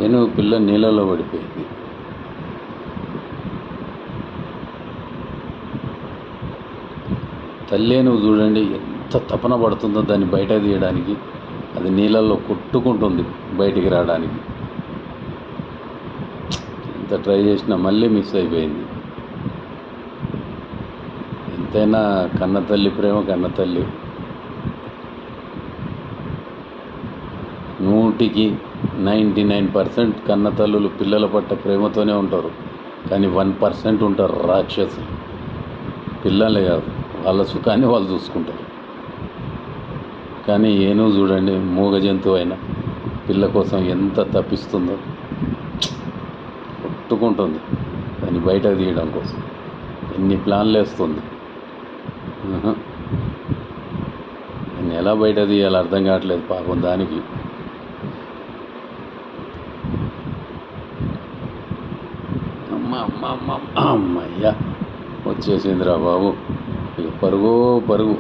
ఏనుగు పిల్ల నీళ్ళలో పడిపోయింది. తల్లేనుగు చూడండి ఎంత తపన పడుతుందో దాన్ని బయట తీయడానికి. అది నీళ్ళల్లో కొట్టుకుంటుంది బయటికి రావడానికి. ఎంత ట్రై చేసినా మళ్ళీ మిస్ అయిపోయింది. ఎంతైనా కన్న తల్లి ప్రేమ కన్న తల్లి. 100కి 99% కన్న తల్లులు పిల్లల పట్ల ప్రేమతోనే ఉంటారు. కానీ 1% ఉంటారు రాక్షసులు. పిల్లలే కాదు, వాళ్ళ సుఖాన్ని వాళ్ళు చూసుకుంటారు. కానీ ఏనుగు చూడండి, మూగ జంతువు అయినా పిల్ల కోసం ఎంత తప్పిస్తుందో. కొట్టుకుంటుంది దాన్ని బయట తీయడం కోసం. ఎన్ని ప్లాన్లు వేస్తుంది. దాన్ని ఎలా బయట తీయాలో అర్థం కావట్లేదు పాపం దానికి. అమ్మయ్యా వచ్చేసిందిరా బాబు. ఇక పరుగు పరుగు.